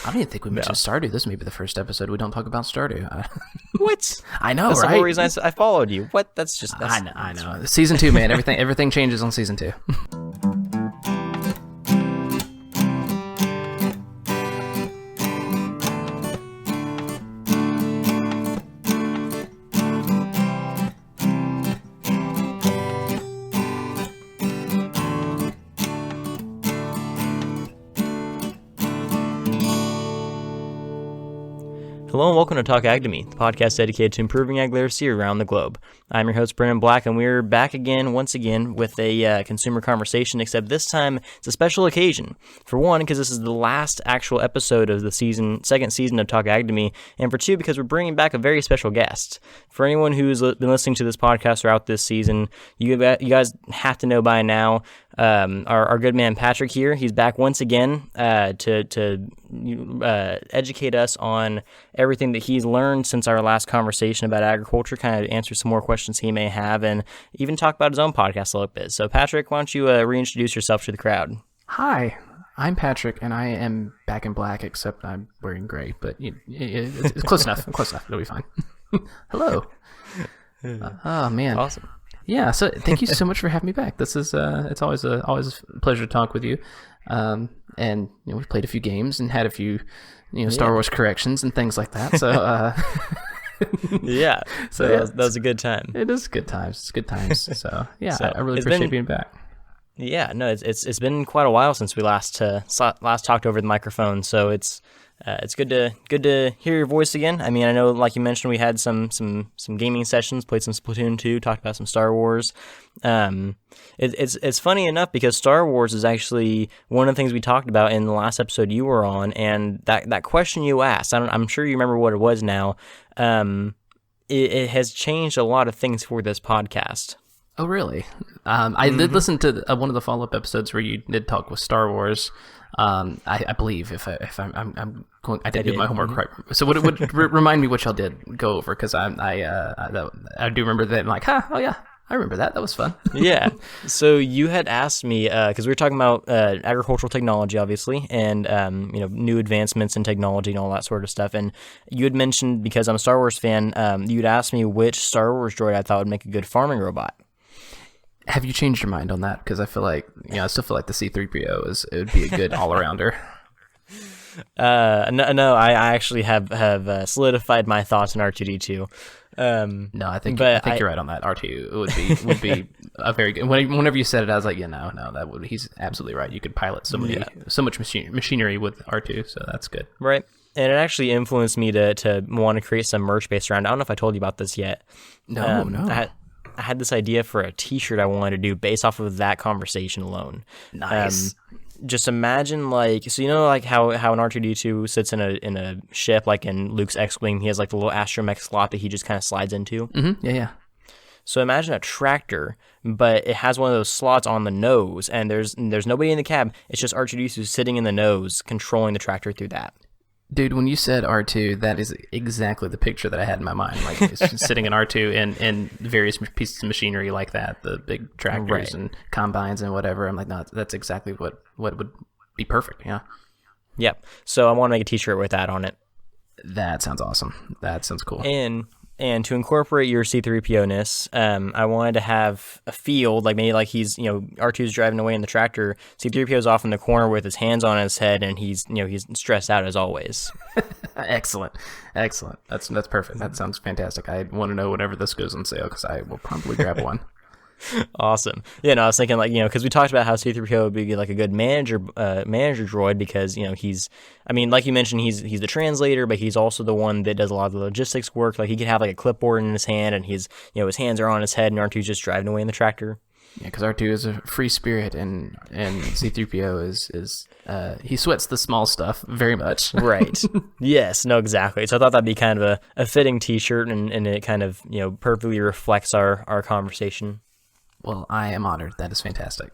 I don't even think we mentioned Stardew. This may be the first episode we don't talk about Stardew. What? I know, that's right? That's the whole reason I followed you. What? I know. Season 2, man. Everything changes on season 2. Hello and welcome to Talk Ag to Me, the podcast dedicated to improving ag literacy around the globe. I'm your host, Brennan Black, and we're back once again, with a consumer conversation, except this time it's a special occasion. For one, because this is the last actual episode of the second season of Talk Ag to Me, and for two, because we're bringing back a very special guest. For anyone who's been listening to this podcast throughout this season, you guys have to know by now, our good man Patrick here. He's back once again to educate us on everything that he's learned since our last conversation about agriculture, kind of answer some more questions he may have, and even talk about his own podcast a little bit. So Patrick, why don't you reintroduce yourself to the crowd? Hi, I'm Patrick, and I am back in black, except I'm wearing gray, but it's close enough. Close enough. It'll be fine. Hello. Oh, man. Awesome. Yeah, so thank you so much for having me back. This is it's always a pleasure to talk with you. And we've played a few games and had a few Star Wars corrections and things like that. So yeah, so yeah, that was a good time. It is good times. It's good times. So yeah, I really it's appreciate being back. Yeah, no, it's been quite a while since we last talked over the microphone. So it's good to hear your voice again. I mean, I know, like you mentioned, we had some gaming sessions, played some Splatoon 2, talked about some Star Wars. It's funny enough because Star Wars is actually one of the things we talked about in the last episode you were on, and that question you asked, I'm sure you remember what it was now. It has changed a lot of things for this podcast. Oh, really? I did listen to one of the follow-up episodes where you did talk with Star Wars. I believe I'm going, I didn't do my homework right. So would remind me what y'all did go over, because I do remember that. I'm like, oh yeah, I remember that. That was fun. Yeah. So you had asked me, because we were talking about agricultural technology, obviously, and new advancements in technology and all that sort of stuff. And you had mentioned, because I'm a Star Wars fan, you'd asked me which Star Wars droid I thought would make a good farming robot. Have you changed your mind on that? Because I feel like, I still feel like the C-3PO would be a good all-arounder. No, I actually have solidified my thoughts on R2-D2. No, I think you're right on that. R2 would be a very good. Whenever you said it, I was like, that would. He's absolutely right. You could pilot so much machinery with R2, so that's good. Right. And it actually influenced me to want to create some merch based around. I don't know if I told you about this yet. No. I had this idea for a T-shirt I wanted to do based off of that conversation alone. Nice. Just imagine, how an R2-D2 sits in a ship, like in Luke's X-Wing. He has like the little astromech slot that he just kind of slides into. Mm-hmm. Yeah. So imagine a tractor, but it has one of those slots on the nose, and there's nobody in the cab. It's just R2-D2 sitting in the nose, controlling the tractor through that. Dude, when you said R2, that is exactly the picture that I had in my mind. Like, it's just sitting in R2 and various pieces of machinery like that, the big tractors and combines and whatever. I'm like, no, that's exactly what would be perfect, yeah. Yep. So I want to make a T-shirt with that on it. That sounds awesome. That sounds cool. And to incorporate your C-3PO-ness, I wanted to have a field, like maybe like he's, R2's driving away in the tractor, C-3PO's off in the corner with his hands on his head, and he's stressed out as always. Excellent. That's perfect. That sounds fantastic. I want to know whenever this goes on sale, because I will probably grab one. Awesome. Yeah, no, I was thinking because we talked about how C-3PO would be like a good manager droid, because he's, like you mentioned, he's the translator, but he's also the one that does a lot of the logistics work. Like he could have like a clipboard in his hand, and he's his hands are on his head, and R2's just driving away in the tractor. Yeah, because R2 is a free spirit, and C-3PO is he sweats the small stuff very much. Right. Yes. No. Exactly. So I thought that'd be kind of a fitting T-shirt, and it kind of perfectly reflects our conversation. Well, I am honored. That is fantastic.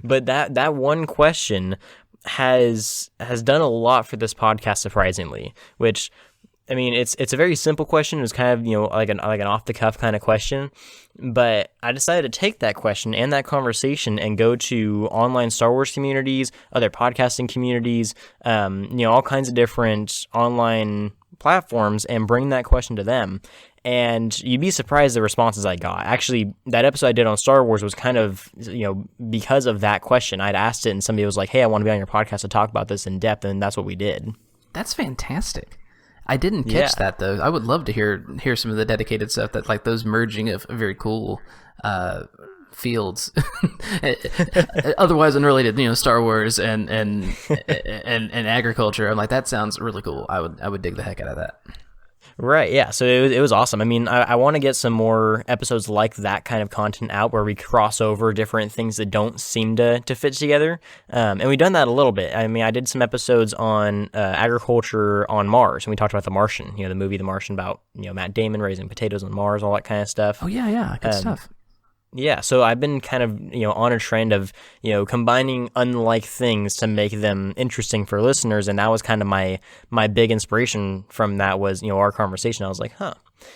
But that one question has done a lot for this podcast, surprisingly, which I mean, it's a very simple question. It was kind of, like an off the cuff kind of question, but I decided to take that question and that conversation and go to online Star Wars communities, other podcasting communities, all kinds of different online platforms, and bring that question to them. And you'd be surprised the responses I got. Actually, that episode I did on Star Wars was kind of, because of that question. I'd asked it and somebody was like, hey, I want to be on your podcast to talk about this in depth, and that's what we did. That's fantastic. I didn't catch that, though. I would love to hear some of the dedicated stuff, that like those merging of very cool fields, otherwise unrelated, Star Wars and agriculture. I'm like, that sounds really cool. I would dig the heck out of that. Right, yeah. So it was awesome. I mean, I want to get some more episodes like that kind of content out, where we cross over different things that don't seem to fit together. And we've done that a little bit. I mean, I did some episodes on agriculture on Mars, and we talked about The Martian, the movie The Martian, about Matt Damon raising potatoes on Mars, all that kind of stuff. Oh yeah, good stuff. Yeah, so I've been kind of, on a trend of, combining unlike things to make them interesting for listeners, and that was kind of my big inspiration from that was, our conversation. I was like,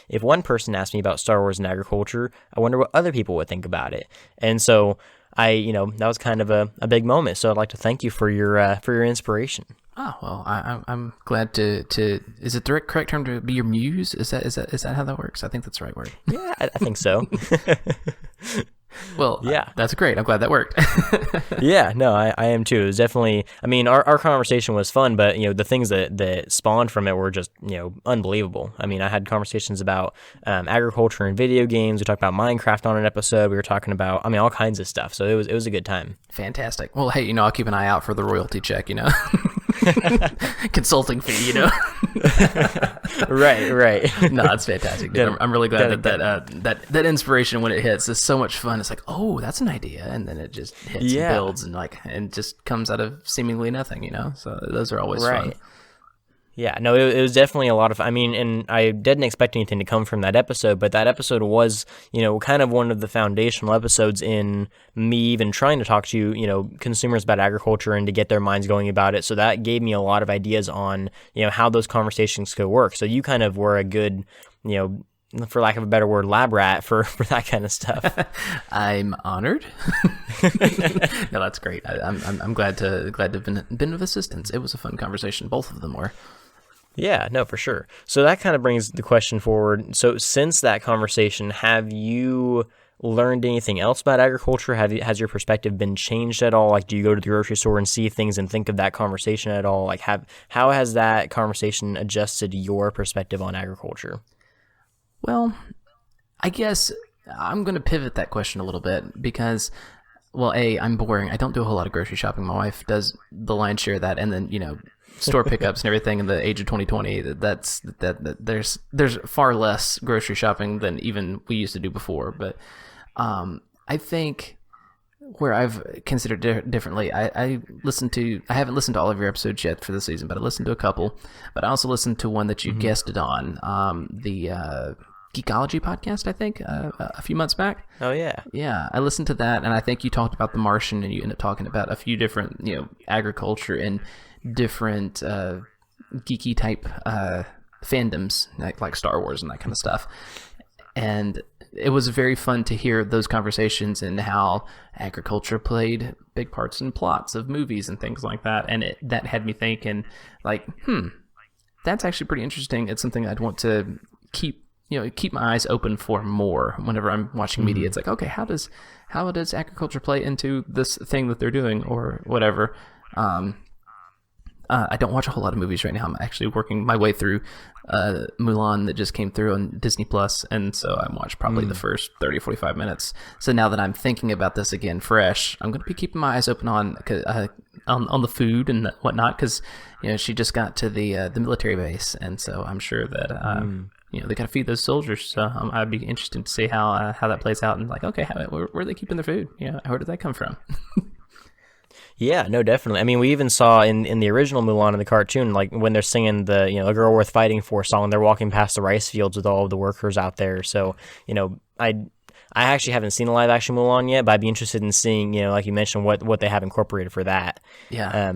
if one person asked me about Star Wars and agriculture, I wonder what other people would think about it. And so that was kind of a big moment. So I'd like to thank you for your inspiration. Oh, well, I'm glad to is it the correct term to be your muse? Is that how that works? I think that's the right word. Yeah, I think so. Well, yeah, that's great. I'm glad that worked. Yeah, no, I am too. It was definitely, I mean, our conversation was fun, but, the things that spawned from it were just, unbelievable. I mean, I had conversations about agriculture and video games. We talked about Minecraft on an episode. We were talking about, all kinds of stuff. So it was a good time. Fantastic. Well, hey, I'll keep an eye out for the royalty check, consulting fee, Right. No, it's fantastic, dude. I'm really glad that inspiration, when it hits, is so much fun. It's like, oh, that's an idea, and then it just hits and builds and just comes out of seemingly nothing, So those are always fun. Yeah, no, it was definitely a lot of, and I didn't expect anything to come from that episode, but that episode was, kind of one of the foundational episodes in me even trying to talk to, consumers about agriculture and to get their minds going about it. So that gave me a lot of ideas on, how those conversations could work. So you kind of were a good, for lack of a better word, lab rat for that kind of stuff. I'm honored. No, that's great. I'm glad to have been of assistance. It was a fun conversation. Both of them were. Yeah, no, for sure. So that kind of brings the question forward. So since that conversation, have you learned anything else about agriculture? Has your perspective been changed at all? Like, do you go to the grocery store and see things and think of that conversation at all? Like, how has that conversation adjusted your perspective on agriculture? Well, I guess I'm going to pivot that question a little bit because, well, I'm boring. I don't do a whole lot of grocery shopping. My wife does the lion's share of that, and then, store pickups and everything in the age of 2020. There's far less grocery shopping than even we used to do before. But I think where I've considered differently, I haven't listened to all of your episodes yet for the season, but I listened to a couple. But I also listened to one that you guested on, the Geekology podcast, I think, a few months back. Oh, yeah. Yeah, I listened to that, and I think you talked about The Martian, and you ended up talking about a few different, agriculture and different geeky type fandoms, like Star Wars and that kind of stuff. And it was very fun to hear those conversations and how agriculture played big parts in plots of movies and things like that. And that had me thinking, like, that's actually pretty interesting. It's something I'd want to keep my eyes open for more whenever I'm watching media. It's like, okay, how does agriculture play into this thing that they're doing or whatever? I don't watch a whole lot of movies right now. I'm actually working my way through Mulan that just came through on Disney Plus, and so I watched probably the first 30 or 45 minutes. So now that I'm thinking about this again fresh, I'm going to be keeping my eyes open on the food and whatnot, because she just got to the military base, and so I'm sure that they got to feed those soldiers. So I'd be interested to see how that plays out, and like, okay, where are they keeping their food? Where did that come from? Yeah, no, definitely. I mean, we even saw in the original Mulan in the cartoon, like when they're singing the A Girl Worth Fighting For song, they're walking past the rice fields with all of the workers out there. So, I actually haven't seen a live action Mulan yet, but I'd be interested in seeing, like you mentioned, what they have incorporated for that. Yeah.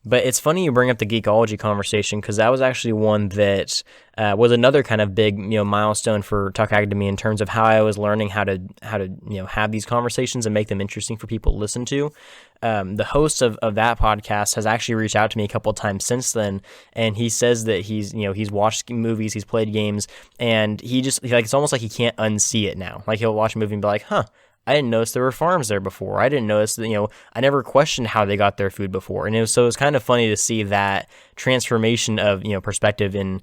But it's funny you bring up the Geekology conversation, because that was actually one that was another kind of big, milestone for Talk Academy in terms of how I was learning how to have these conversations and make them interesting for people to listen to. The host of that podcast has actually reached out to me a couple of times since then, and he says that he's watched movies, he's played games, and it's almost like he can't unsee it now. Like, he'll watch a movie and be like, huh, I didn't notice there were farms there before. I didn't notice that, I never questioned how they got their food before. And so it was kind of funny to see that transformation of, perspective in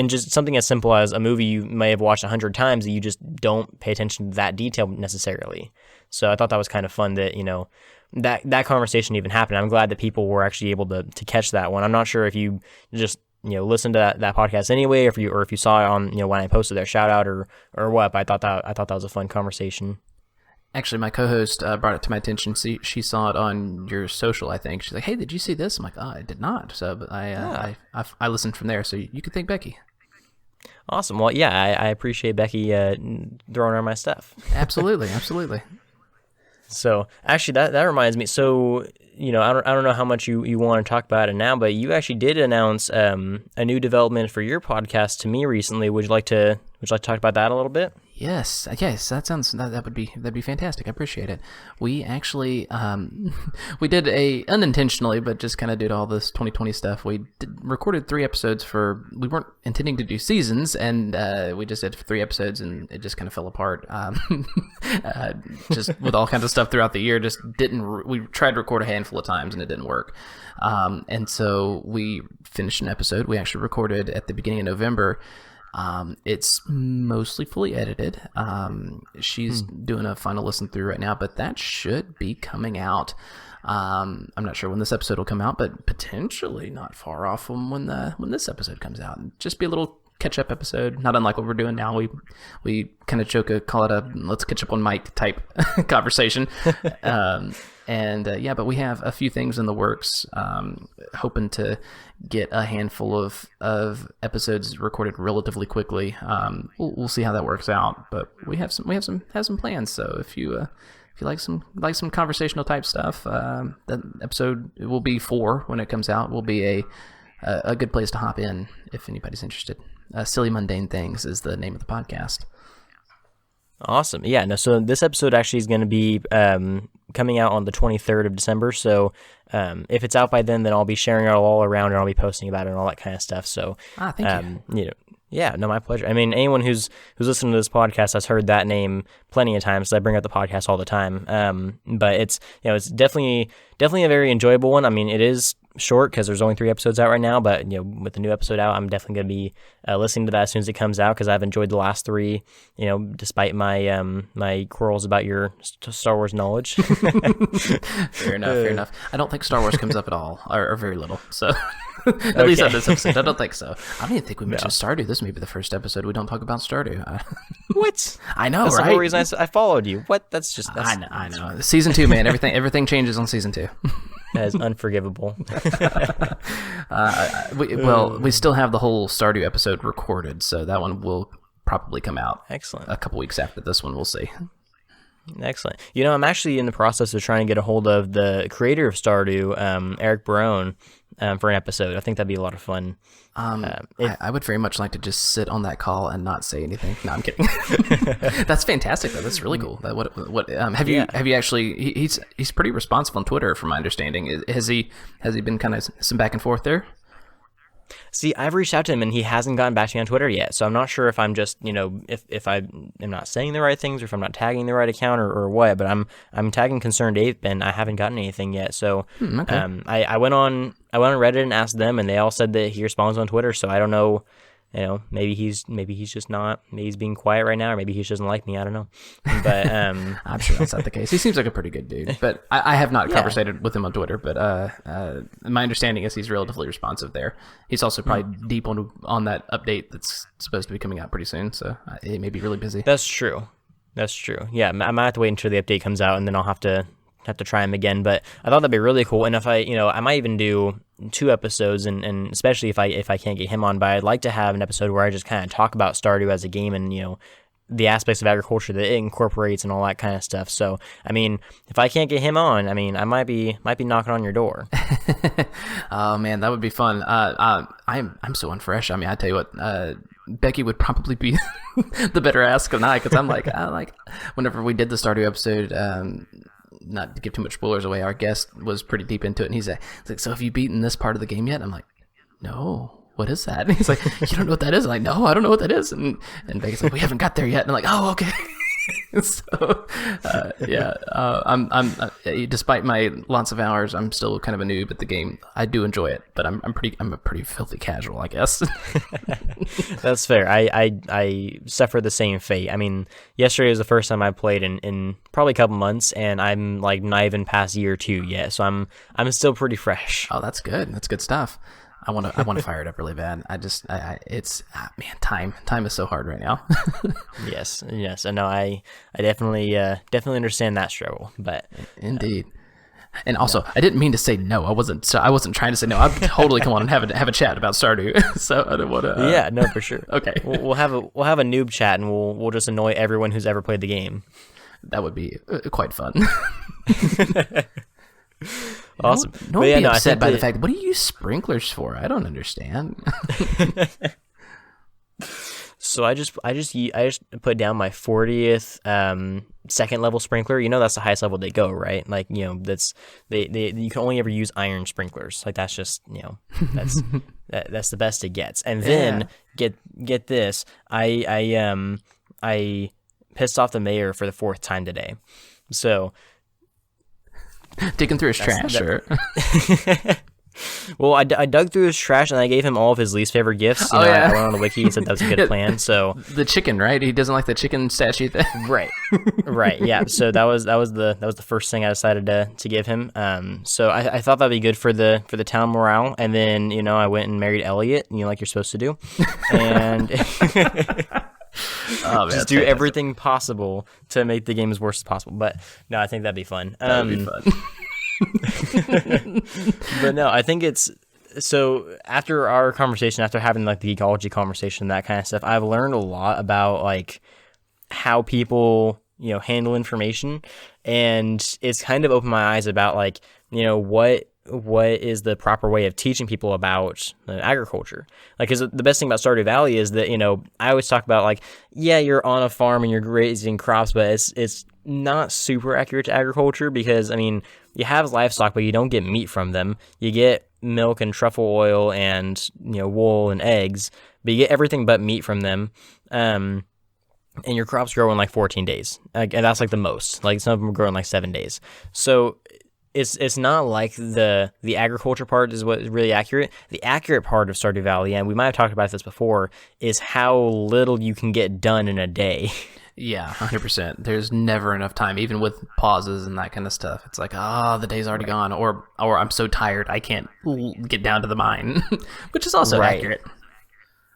just something as simple as a movie you may have watched 100 times that you just don't pay attention to that detail necessarily. So I thought that was kind of fun that, that conversation even happened. I'm glad that people were actually able to catch that one. I'm not sure if you just listen to that podcast anyway, or if you saw it on, when I posted their shout out or what, but I thought that was a fun conversation. Actually, my co-host brought it to my attention. She saw it on your social, I think. She's like, "Hey, did you see this?" I'm like, "Oh, I did not." So, but I listened from there. So you could thank Becky. Awesome. Well, yeah, I appreciate Becky throwing on my stuff. Absolutely, absolutely. So actually, that reminds me. So I don't know how much you want to talk about it now, but you actually did announce a new development for your podcast to me recently. Would you like to talk about that a little bit? Yes, that'd be fantastic. I appreciate it. We actually we did unintentionally, but just kind of did all this 2020 stuff. We recorded 3 episodes we weren't intending to do seasons, and we just did 3 episodes, and it just kind of fell apart. Just with all kinds of stuff throughout the year, we tried to record a handful of times and it didn't work. And so we finished an episode. We actually recorded at the beginning of November. It's mostly fully edited. She's doing a final listen through right now, but that should be coming out. I'm not sure when this episode will come out, but potentially not far off from when this episode comes out. Just be a little catch-up episode, not unlike what we're doing now. We kind of call it a let's catch up on Mike type conversation. But we have a few things in the works, hoping to get a handful of episodes recorded relatively quickly. We'll see how that works out, but we have some plans. So if you like some conversational type stuff, that episode will be 4 when it comes out. Will be a good place to hop in if anybody's interested. Silly Mundane Things is the name of the podcast. Awesome. Yeah, no, so this episode actually is going to be coming out on the 23rd of December. So if it's out by then I'll be sharing it all around, and I'll be posting about it and all that kind of stuff. So thank you. Yeah, no, my pleasure. I mean, anyone who's listening to this podcast has heard that name plenty of times. I bring up the podcast all the time. But it's it's definitely a very enjoyable one. I mean, it is short because there's only 3 episodes out right now, but with the new episode out, I'm definitely going to be listening to that as soon as it comes out, because I've enjoyed the last 3, despite my my quarrels about your Star Wars knowledge. Fair enough. I don't think Star Wars comes up at all, or very little. So at least on this episode, I don't think so. I don't even think we mentioned Stardew. This may be the first episode we don't talk about Stardew. What? I know, that's right? the whole reason I followed you. What? That's I know. Season 2, man. Everything changes on season 2. That is unforgivable. We still have the whole Stardew episode recorded, so that one will probably come out. Excellent. A couple weeks after this one. We'll see. Excellent. I'm actually in the process of trying to get a hold of the creator of Stardew, Eric Barone, for an episode. I think that'd be a lot of fun. I would very much like to just sit on that call and not say anything. No, I'm kidding. That's fantastic, though. That's really cool. Have you actually? He's pretty responsive on Twitter, from my understanding. Has he been kind of some back and forth there? See, I've reached out to him and he hasn't gotten back to me on Twitter yet. So I'm not sure if I'm just, if I am not saying the right things, or if I'm not tagging the right account, or what. But I'm tagging Concerned Ape and I haven't gotten anything yet. So okay. I went on Reddit and asked them, and they all said that he responds on Twitter. So I don't know. Maybe he's just not. Maybe he's being quiet right now, or maybe he just doesn't like me. I don't know. But I'm sure that's not the case. He seems like a pretty good dude. But I have not conversated with him on Twitter. But my understanding is he's relatively responsive there. He's also probably deep on that update that's supposed to be coming out pretty soon. So he may be really busy. That's true. Yeah, I might have to wait until the update comes out, and then I'll have to try him again. But I thought that'd be really cool. And if I might even do 2 episodes, and especially if I can't get him on, but I'd like to have an episode where I just kind of talk about Stardew as a game, and the aspects of agriculture that it incorporates and all that kind of stuff. So, I mean, if I can't get him on, I mean, I might be knocking on your door. Oh man, that would be fun. I'm so unfresh. I mean, I tell you what, Becky would probably be the better ask than I, because I'm like, whenever we did the Stardew episode, not to give too much spoilers away, our guest was pretty deep into it, and he's like, so have you beaten this part of the game yet? I'm like, no. What is that? And he's like, you don't know what that is? I'm like, no, I don't know what that is. And Becky's like, we haven't got there yet. And I'm like, oh, okay. So, I'm despite my lots of hours, I'm still kind of a noob at the game. I do enjoy it, but I'm a pretty filthy casual, I guess. That's fair. I suffered the same fate. I mean, yesterday was the first time I played in probably a couple months, and I'm like not even past year 2 yet, so I'm still pretty fresh. Oh, that's good. That's good stuff. I want to fire it up really bad. Man, time is so hard right now. Yes. I know. I definitely understand that struggle. But indeed. And also, I didn't mean to say no. I wasn't trying to say no. I'd totally come on and have a chat about Stardew. So I don't want to. Yeah, no, for sure. Okay. We'll have a noob chat, and we'll just annoy everyone who's ever played the game. That would be quite fun. Awesome. Don't be upset by the fact. What do you use sprinklers for? I don't understand. So I just put down my 40th second level sprinkler. You know, that's the highest level they go, right? Like, you know, that's you can only ever use iron sprinklers. Like, that's just, you know, that's the best it gets. And then get this, I pissed off the mayor for the 4th time today. So. Digging through his trash, sure. Well, I dug through his trash, and I gave him all of his least favorite gifts. You know, I went on the wiki and said that was a good plan. So the chicken, right? He doesn't like the chicken statue thing. Right, yeah. So that was the first thing I decided to give him. So I thought that'd be good for the town morale. And then, you know, I went and married Elliot, you know, like you're supposed to do, and. Oh, man, just do everything possible to make the game as worse as possible. But no, I think that'd be fun. That'd be fun. But no, I think it's so. After our conversation, after having like the ecology conversation, that kind of stuff, I've learned a lot about like how people, you know, handle information, and it's kind of opened my eyes about like, you know, what is the proper way of teaching people about agriculture. Like, because the best thing about Stardew Valley is that, you know, I always talk about like, yeah, you're on a farm and you're raising crops, but it's not super accurate to agriculture, because I mean, you have livestock, but you don't get meat from them. You get milk and truffle oil and, you know, wool and eggs, but you get everything but meat from them. And your crops grow in like 14 days. And that's like the most. Like, some of them grow in like 7 days. So it's not like the agriculture part is what is really accurate. The accurate part of Stardew Valley, and we might have talked about this before, is how little you can get done in a day. Yeah, 100%. There's never enough time, even with pauses and that kind of stuff. It's like, the day's already gone, or I'm so tired I can't get down to the mine, which is also accurate.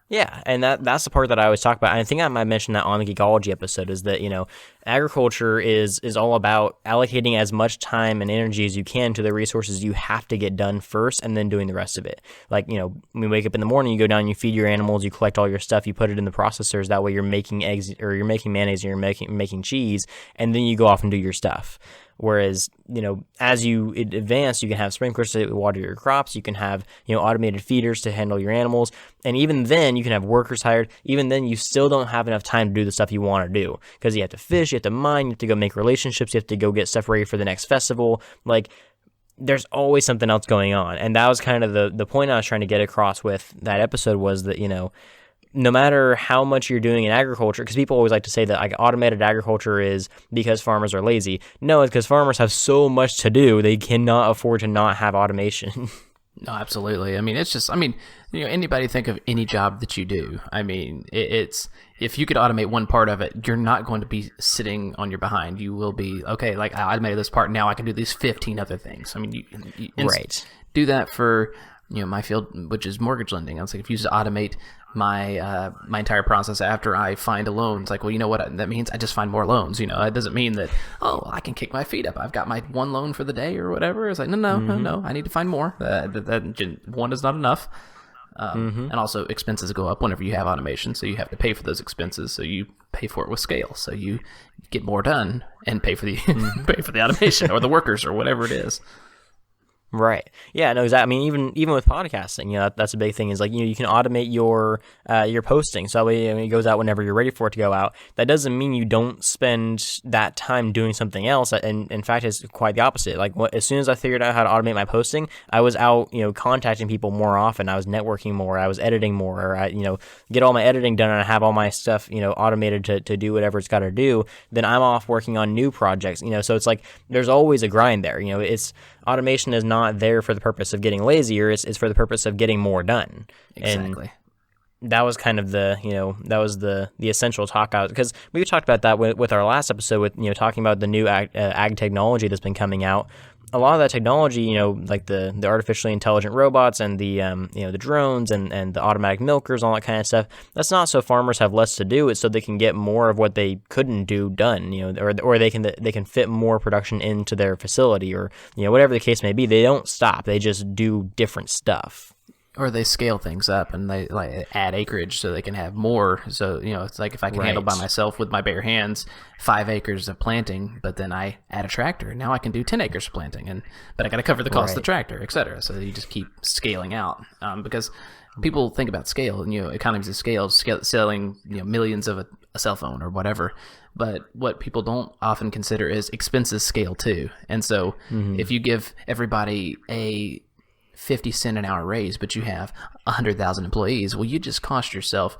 Yeah, and that's the part that I always talk about. And I think I might mention that on the Geekology episode, is that, you know, agriculture is all about allocating as much time and energy as you can to the resources you have to get done first, and then doing the rest of it. Like, you know, when you wake up in the morning, you go down, you feed your animals, you collect all your stuff, you put it in the processors. That way you're making eggs, or you're making mayonnaise, or you're making cheese, and then you go off and do your stuff. Whereas, you know, as you advance, you can have sprinklers to water your crops. You can have, you know, automated feeders to handle your animals. And even then, you can have workers hired. Even then, you still don't have enough time to do the stuff you want to do, because you have to fish, you have to mine, you have to go make relationships, you have to go get stuff ready for the next festival. Like, there's always something else going on. And that was kind of the point I was trying to get across with that episode, was that, you know, no matter how much you're doing in agriculture, because people always like to say that like automated agriculture is because farmers are lazy. No, it's because farmers have so much to do, they cannot afford to not have automation. No, absolutely. I mean, it's just, I mean, you know, anybody think of any job that you do. I mean, it's, if you could automate one part of it, you're not going to be sitting on your behind. You will be, okay, like I automated this part, now I can do these 15 other things. I mean, you right. Do that for, you know, my field, which is mortgage lending. I was like, if you just automate my entire process after I find a loan, it's like, well, you know what, that means I just find more loans. You know, it doesn't mean that, I can kick my feet up, I've got my one loan for the day or whatever. It's like, no, I need to find more. That one is not enough. And also expenses go up whenever you have automation, so you have to pay for those expenses. So you pay for it with scale, so you get more done and pay for the pay for the automation or the workers or whatever it is. Right. Yeah. No. Exactly. I mean, even with podcasting, that's a big thing. Is like you can automate your posting, so that way it goes out whenever you're ready for it to go out. That doesn't mean you don't spend that time doing something else. And in fact, it's quite the opposite. Like as soon as I figured out how to automate my posting, I was out contacting people more often. I was networking more. I was editing more. Or I get all my editing done and I have all my stuff automated to do whatever it's got to do. Then I'm off working on new projects. So it's like there's always a grind there. It's automation is not there for the purpose of getting lazier. It's for the purpose of getting more done. Exactly. And that was kind of the essential talk out, because we talked about that with our last episode with talking about the new ag technology that's been coming out. A lot of that technology, like the artificially intelligent robots and the the drones and the automatic milkers, all that kind of stuff. That's not so farmers have less to do. It's so they can get more of what they couldn't do done. Or they can fit more production into their facility, or whatever the case may be. They don't stop. They just do different stuff. Or they scale things up and they like add acreage so they can have more. So, it's like if I can handle by myself with my bare hands 5 acres of planting, but then I add a tractor, now I can do 10 acres of planting, but I got to cover the cost of the tractor, etc. So you just keep scaling out, because people think about scale, economies of scale, selling millions of a cell phone or whatever. But what people don't often consider is expenses scale too. And so if you give everybody a 50 cent an hour raise, but you have 100,000 employees, well, you just cost yourself,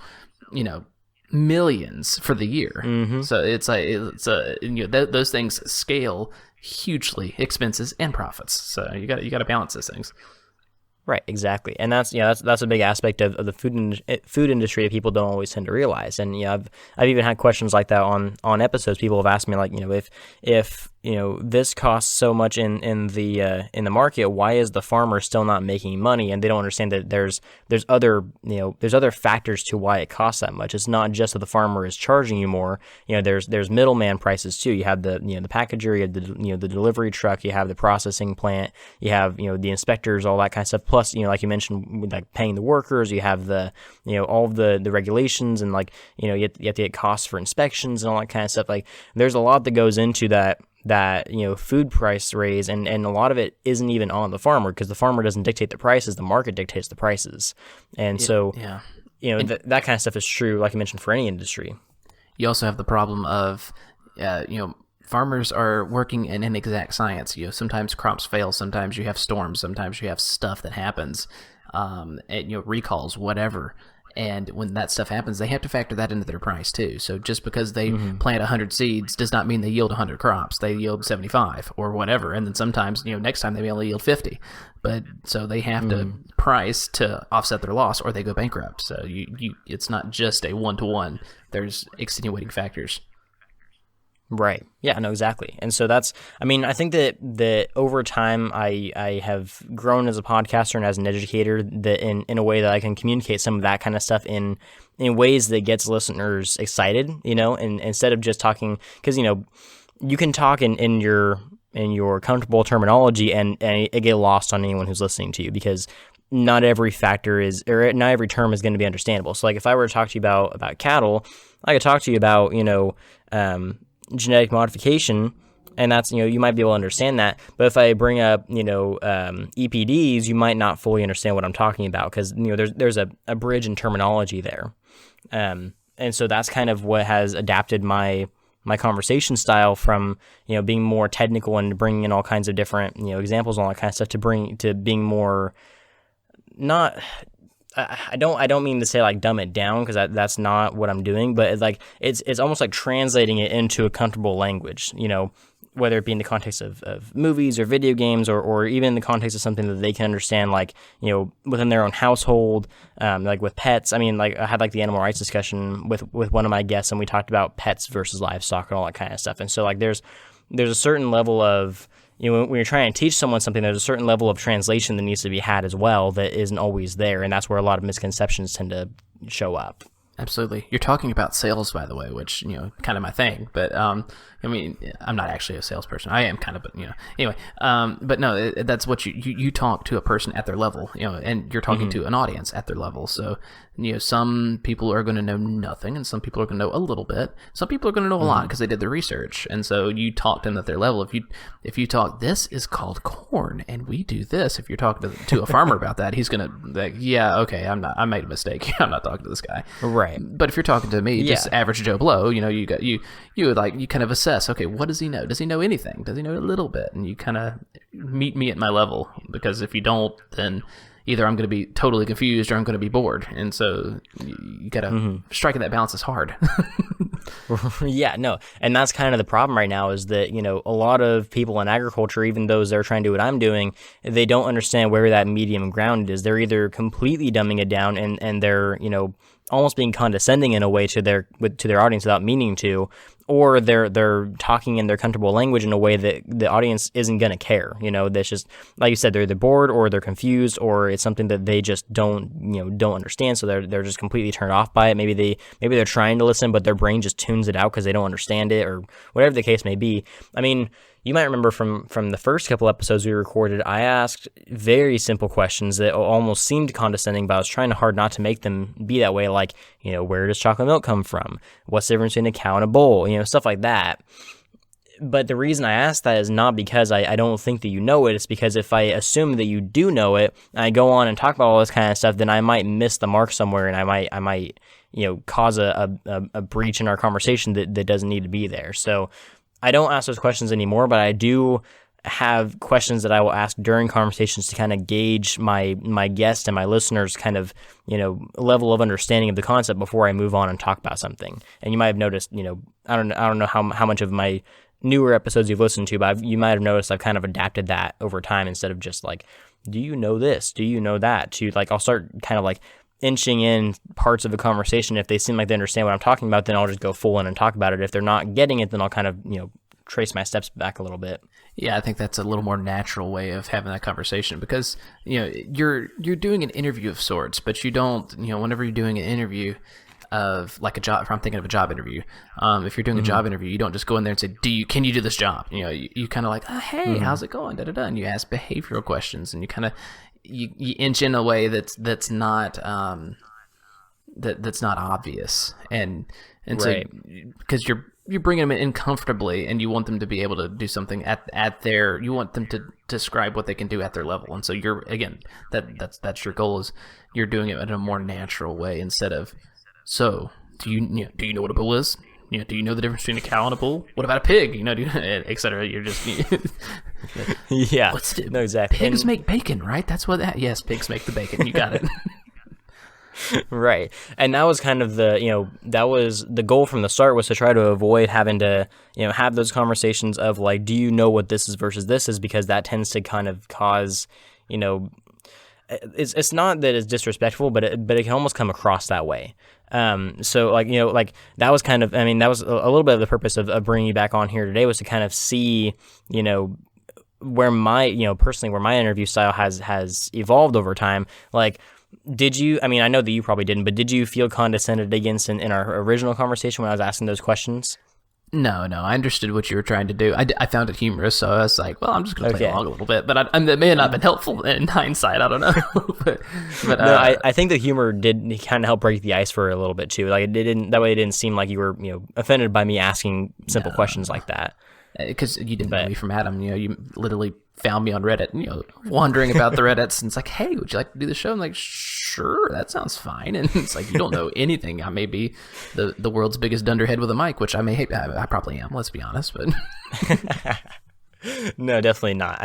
millions for the year. So it's those things scale hugely, expenses and profits. So you got to balance those things. Right, exactly, and that's a big aspect of the food industry that people don't always tend to realize. And I've even had questions like that on episodes. People have asked me like, if this costs so much in the market, why is the farmer still not making money? And they don't understand that there's other factors to why it costs that much. It's not just that the farmer is charging you more. There's middleman prices too. You have the packager, you have the delivery truck, you have the processing plant, you have the inspectors, all that kind of stuff. Plus, like you mentioned, like paying the workers, you have the all of the regulations, and like you have to get costs for inspections and all that kind of stuff. Like there's a lot that goes into that food price raise, and a lot of it isn't even on the farmer, because the farmer doesn't dictate the prices, the market dictates the prices. And that kind of stuff is true, like I mentioned, for any industry. You also have the problem of farmers are working in inexact science. Sometimes crops fail, sometimes you have storms, sometimes you have stuff that happens, recalls, whatever. And when that stuff happens, they have to factor that into their price too. So just because they plant 100 seeds does not mean they yield 100 crops. They yield 75 or whatever. And then sometimes, next time they may only yield 50. But so they have to price to offset their loss, or they go bankrupt. So it's not just a one-to-one. There's extenuating factors. Right. Yeah, no, exactly. And so I think that over time I have grown as a podcaster and as an educator that in a way that I can communicate some of that kind of stuff in ways that gets listeners excited, and instead of just talking, because, you can talk in your comfortable terminology and it get lost on anyone who's listening to you, because not every factor not every term is going to be understandable. So like if I were to talk to you about cattle, I could talk to you about, genetic modification, and that's you might be able to understand that. But if I bring up EPDs, you might not fully understand what I'm talking about, because there's a bridge in terminology there, and so that's kind of what has adapted my conversation style from being more technical and bringing in all kinds of different examples and all that kind of stuff to being more not. I don't mean to say like dumb it down, because that's not what I'm doing, but it's almost like translating it into a comfortable language, whether it be in the context of movies or video games, or even in the context of something that they can understand, like within their own household, like with pets. I mean, like I had like the animal rights discussion with one of my guests, and we talked about pets versus livestock and all that kind of stuff. And so like there's a certain level of when you're trying to teach someone something, there's a certain level of translation that needs to be had as well that isn't always there, and that's where a lot of misconceptions tend to show up. Absolutely. You're talking about sales, by the way, which, kind of my thing. But, I mean, I'm not actually a salesperson. I am kind of, but, anyway. But no, that's what you talk to a person at their level, and you're talking to an audience at their level. So, some people are going to know nothing, and some people are going to know a little bit. Some people are going to know a lot because they did the research. And so you talk to them at their level. If you talk, this is called corn, and we do this. If you're talking to a farmer about that, he's going to like, yeah, okay, I made a mistake. I'm not talking to this guy. Right. But if you're talking to me, just average Joe Blow, you kind of assess, okay, what does he know? Does he know anything? Does he know a little bit? And you kind of meet me at my level, because if you don't, then either I'm going to be totally confused or I'm going to be bored. And so you got to striking that balance is hard. Yeah, no. And that's kind of the problem right now, is that, a lot of people in agriculture, even those that are trying to do what I'm doing, they don't understand where that medium ground is. They're either completely dumbing it down and they're, almost being condescending in a way to their audience without meaning to, or they're talking in their comfortable language in a way that the audience isn't going to care. That's just, like you said, they're either bored or they're confused, or it's something that they just don't understand. So they're just completely turned off by it. Maybe they're trying to listen, but their brain just tunes it out because they don't understand it, or whatever the case may be. I mean, you might remember from the first couple episodes we recorded, I asked very simple questions that almost seemed condescending, but I was trying hard not to make them be that way. Like, where does chocolate milk come from? What's the difference between a cow and a bull? Stuff like that. But the reason I asked that is not because I don't think that you know it. It's because if I assume that you do know it, and I go on and talk about all this kind of stuff, then I might miss the mark somewhere, and I might cause a breach in our conversation that doesn't need to be there. So I don't ask those questions anymore, but I do have questions that I will ask during conversations to kind of gauge my guest and my listeners' kind of, level of understanding of the concept before I move on and talk about something. And you might have noticed, I don't know how much of my newer episodes you've listened to, but you might have noticed I've kind of adapted that over time, instead of just like, do you know this? Do you know that? To like, I'll start kind of like inching in parts of the conversation. If they seem like they understand what I'm talking about, then I'll just go full in and talk about it. If they're not getting it, then I'll kind of, trace my steps back a little bit. Yeah, I think that's a little more natural way of having that conversation, because, you're doing an interview of sorts, but you don't, whenever you're doing an interview of like a job, if I'm thinking of a job interview, if you're doing a job interview, you don't just go in there and say, can you do this job? You kind of like, oh, hey, how's it going? And you ask behavioral questions, and you kind of, you inch in a way that's not that's not obvious, and right. So because you're bringing them in comfortably, and you want them to be able to do something at their, you want them to describe what they can do at their level, and so you're, again, that's your goal, is you're doing it in a more natural way, instead of, so do you know what a bull is? Do you know the difference between a cow and a bull? What about a pig? Etc. You're just yeah. No, exactly. Pigs make bacon, right? That's what that. Yes, pigs make the bacon. You got it. Right. And that was kind of the, that was the goal from the start, was to try to avoid having to, have those conversations of like, do you know what this is versus this is, because that tends to kind of cause, it's not that it's disrespectful, but it can almost come across that way. So like, that was kind of, that was a little bit of the purpose of bringing you back on here today, was to kind of see, where my, personally, where my interview style has evolved over time. Like, did you, I know that you probably didn't, but did you feel condescended against in our original conversation when I was asking those questions? No, I understood what you were trying to do. I found it humorous, so I was like, well, I'm just going to play along a little bit. But that may have not been helpful in hindsight. I don't know. but no, I think the humor did kind of help break the ice for a little bit too. Like, it didn't seem like you were offended by me asking simple questions like that. Because you didn't know me from Adam. You literally found me on Reddit, wondering about the Reddits, and it's like, hey, would you like to do the show? I'm like, sure, that sounds fine. And it's like, you don't know anything. I may be the world's biggest dunderhead with a mic, which I may hate. I probably am, let's be honest, but no, definitely not.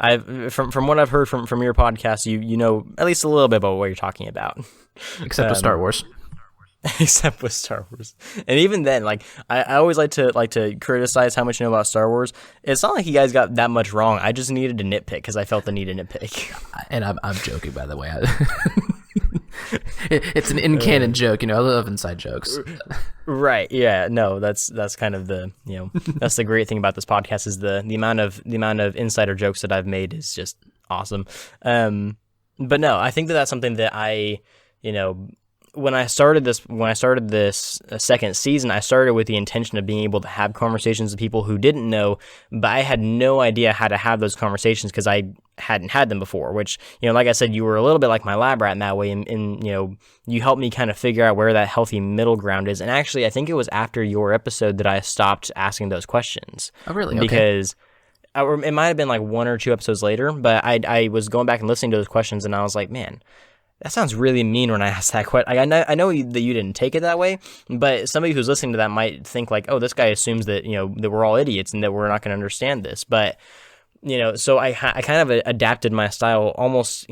I've from what I've heard from your podcast, you know at least a little bit about what you're talking about, except with Star Wars. Except with Star Wars. And even then, like, I always like to criticize how much you know about Star Wars. It's not like you guys got that much wrong. I just needed to nitpick because I felt the need to nitpick. And I'm joking, by the way. It's an in-canon joke, I love inside jokes. Right. Yeah. No, that's kind of the, that's the great thing about this podcast, is the amount of insider jokes that I've made is just awesome. But no, I think that's something that I when I started this second season, I started with the intention of being able to have conversations with people who didn't know, but I had no idea how to have those conversations because I hadn't had them before, which, like I said, you were a little bit like my lab rat in that way, and you helped me kind of figure out where that healthy middle ground is. And actually, I think it was after your episode that I stopped asking those questions. Oh, really? Okay. Because it might have been like 1 or 2 episodes later, but I was going back and listening to those questions, and I was like, man, that sounds really mean when I asked that question. I know that you didn't take it that way, but somebody who's listening to that might think like, oh, this guy assumes that, that we're all idiots and that we're not going to understand this. But, so I kind of adapted my style almost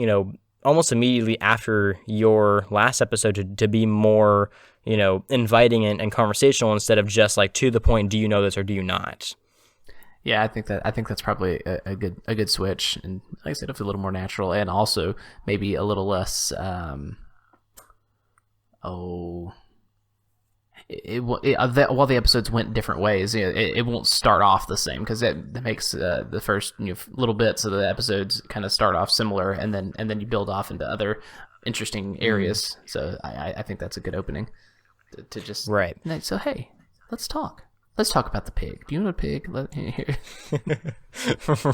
immediately after your last episode to be more, inviting and conversational instead of just like to the point, do you know this or do you not? Yeah, I think that's probably a good switch, and like I said, it's a little more natural, and also maybe a little less. While the episodes went different ways, it won't start off the same because that makes the first little bits of the episodes kind of start off similar, and then you build off into other interesting areas. So I think that's a good opening to just right. So hey, let's talk. Let's talk about the pig. Do you know a pig?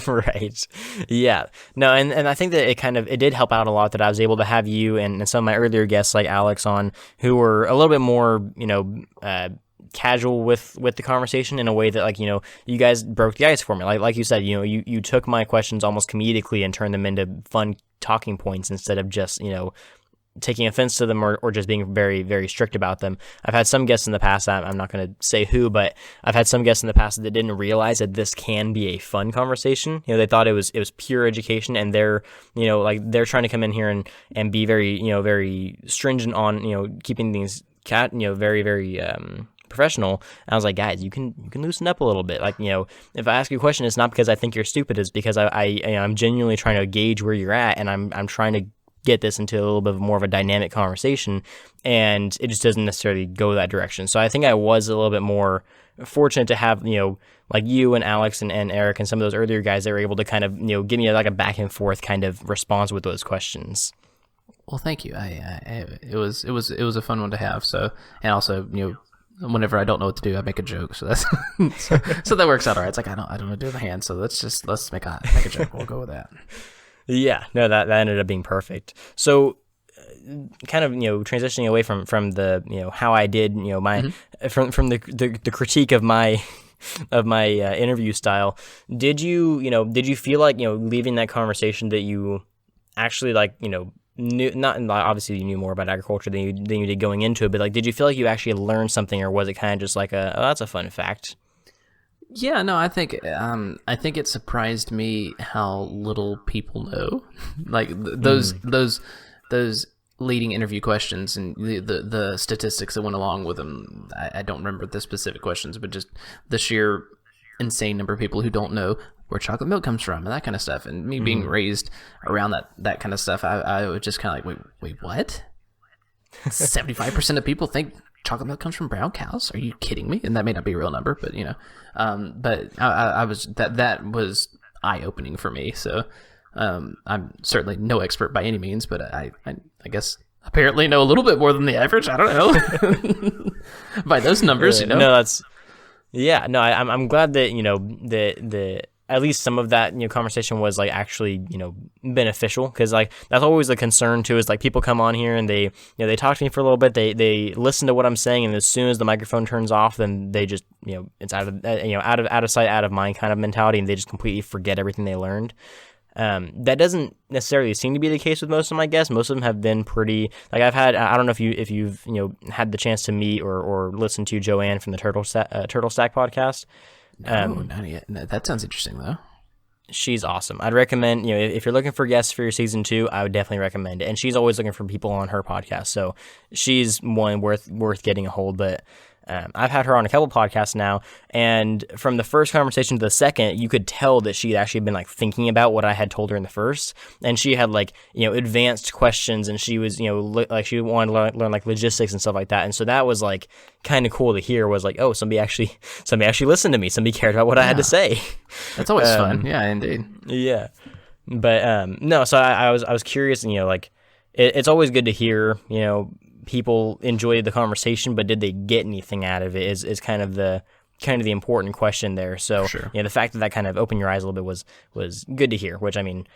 Right. Yeah. No, and I think that it did help out a lot that I was able to have you and some of my earlier guests like Alex on, who were a little bit more, casual with the conversation in a way that, like, you guys broke the ice for me. Like you said, you took my questions almost comedically and turned them into fun talking points instead of just, taking offense to them or just being very, very strict about them. I've had some guests in the past, I'm not going to say who, but I've had some guests in the past that didn't realize that this can be a fun conversation. They thought it was pure education, and they're trying to come in here and be very, very stringent on, keeping things very, very, professional. And I was like, guys, you can loosen up a little bit. Like, if I ask you a question, it's not because I think you're stupid, it's because I'm genuinely trying to gauge where you're at, and I'm trying to get this into a little bit more of a dynamic conversation, and it just doesn't necessarily go that direction. So I think I was a little bit more fortunate to have, like you and Alex and Eric and some of those earlier guys that were able to kind of, give me like a back and forth kind of response with those questions. Well, thank you. It was a fun one to have. So, and also, whenever I don't know what to do, I make a joke. So that's so that works out all right. It's like I don't know do the hand. So let's make a joke. We'll go with that. Yeah, no, that ended up being perfect. So, kind of, transitioning away from the, how I did, my from the critique of my interview style. Did you feel like, leaving that conversation that you actually knew, not obviously you knew more about agriculture than you did going into it, but like, did you feel like you actually learned something, or was it kind of just like that's a fun fact? Yeah, no, I think it surprised me how little people know, like those leading interview questions and the statistics that went along with them. I don't remember the specific questions, but just the sheer insane number of people who don't know where chocolate milk comes from and that kind of stuff. And me being raised around that kind of stuff, I was just kind of like, wait, what? 75% of people think chocolate milk comes from brown cows? Are you kidding me? And that may not be a real number, but but I was that was eye-opening for me. So I'm certainly no expert by any means, but I guess apparently know a little bit more than the average. I don't know. By those numbers, No, that's I'm glad that the at least some of that conversation was like actually beneficial, because like that's always a concern too, is like people come on here and they they talk to me for a little bit, they listen to what I'm saying, and as soon as the microphone turns off, then they just it's out of out of sight, out of mind kind of mentality, and they just completely forget everything they learned. That doesn't necessarily seem to be the case with most of my guests. Most of them have been pretty, like I don't know if you've had the chance to meet or listen to Joanne from the Turtle Stack podcast. No, not yet. No, that sounds interesting though. She's awesome. I'd recommend, if you're looking for guests for your season 2, I would definitely recommend it. And she's always looking for people on her podcast, so she's one worth getting a hold. But I've had her on a couple podcasts now, and from the first conversation to the second, you could tell that she had actually been like thinking about what I had told her in the first, and she had like advanced questions, and she was like she wanted to learn like logistics and stuff like that, and so that was like kind of cool to hear. Was like, oh, somebody actually listened to me, somebody cared about what I had to say. That's always fun. Yeah, indeed. Yeah, but no, so I was curious, and like it's always good to hear people enjoyed the conversation, but did they get anything out of it is kind of the important question there. So Sure. the fact that kind of opened your eyes a little bit was good to hear, which, I mean,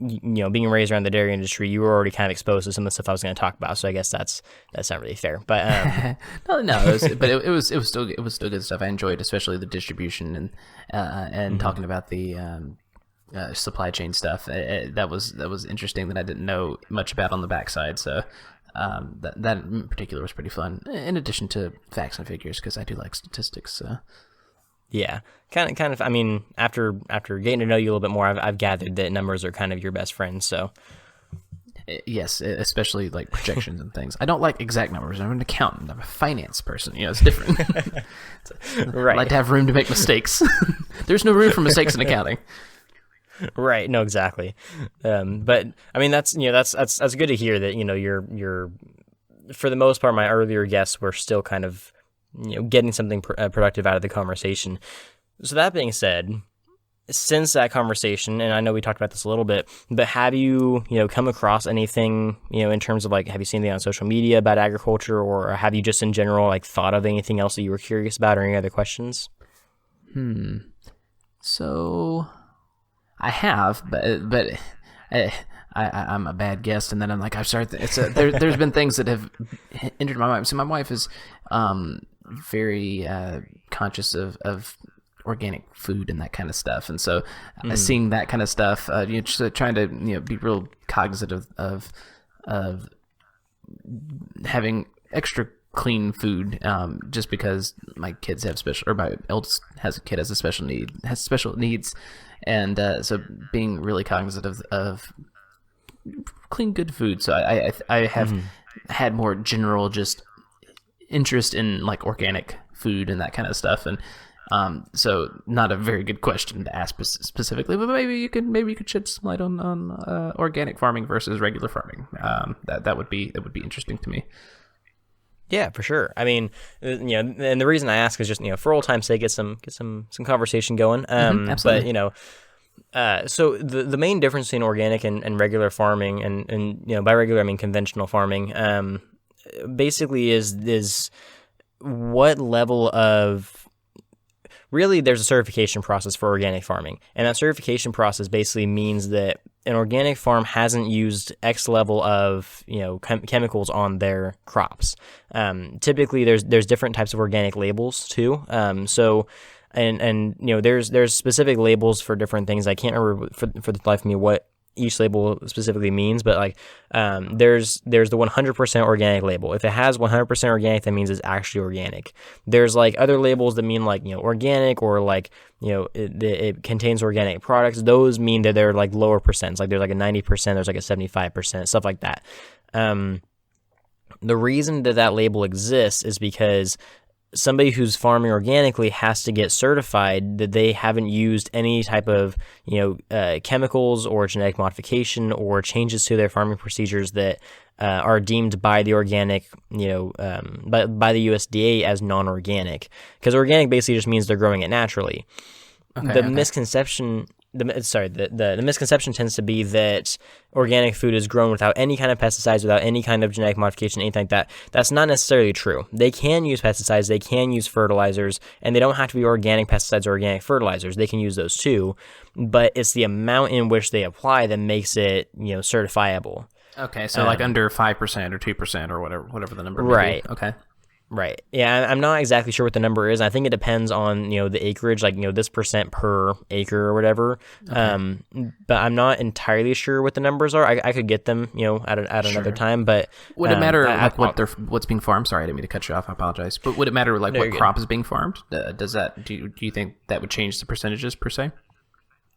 being raised around the dairy industry, you were already kind of exposed to some of the stuff I was going to talk about. So I guess that's not really fair. But no, it was still good stuff. I enjoyed, especially the distribution and talking about the supply chain stuff. That was interesting that I didn't know much about on the backside. So that in particular was pretty fun. In addition to facts and figures, because I do like statistics. So. Yeah, kind of. I mean, after getting to know you a little bit more, I've gathered that numbers are kind of your best friend. So, yes, especially like projections and things. I don't like exact numbers. I'm an accountant. I'm a finance person. It's different. Right. I like to have room to make mistakes. There's no room for mistakes in accounting. Right. No, exactly. But I mean, that's good to hear that you're for the most part. My earlier guests were still kind of getting something productive out of the conversation. So that being said, since that conversation, and I know we talked about this a little bit, but have you come across anything in terms of like, have you seen anything on social media about agriculture, or have you just in general like thought of anything else that you were curious about, or any other questions? So I have, but I'm a bad guest, and then I'm like, I've started. There's been things that have entered my mind. So my wife is very conscious of organic food and that kind of stuff, and so seeing that kind of stuff, just trying to be real cognizant of having extra clean food, just because my kids have my eldest has a special needs, and so being really cognizant of clean, good food. So I have had more general just interest in like organic food and that kind of stuff, and so not a very good question to ask specifically, but maybe you could shed some light on organic farming versus regular farming. That would be interesting to me. Yeah, for sure. I mean, and the reason I ask is just for old time's sake, get some conversation going. Absolutely. But so the main difference between organic and regular farming, and by regular I mean conventional farming, basically is what level of, really, there's a certification process for organic farming, and that certification process basically means that an organic farm hasn't used X level of chemicals on their crops. Typically, there's different types of organic labels too. So there's specific labels for different things. I can't remember for the life of me what each label specifically means, but like there's the 100% organic label. If it has 100% organic, that means it's actually organic. There's like other labels that mean like organic, or like it contains organic products. Those mean that they're like lower percents. Like there's like a 90%, there's like a 75%, stuff like that. The reason that label exists is because somebody who's farming organically has to get certified that they haven't used any type of chemicals or genetic modification or changes to their farming procedures that are deemed by the organic by the USDA as non-organic, because organic basically just means they're growing it naturally. The misconception tends to be that organic food is grown without any kind of pesticides, without any kind of genetic modification, anything like that. That's not necessarily true. They can use pesticides, they can use fertilizers, and they don't have to be organic pesticides or organic fertilizers. They can use those too, but it's the amount in which they apply that makes it certifiable. Okay, so like under 5% or 2% or whatever the number may right. be. Okay. Right. Yeah, I'm not exactly sure what the number is. I think it depends on, the acreage, like, this percent per acre or whatever. Okay. But I'm not entirely sure what the numbers are. I could get them, at another time, but would it matter what's being farmed? Sorry, I didn't mean to cut you off. I apologize. But would it matter like what crop is being farmed? Do you think that would change the percentages per se?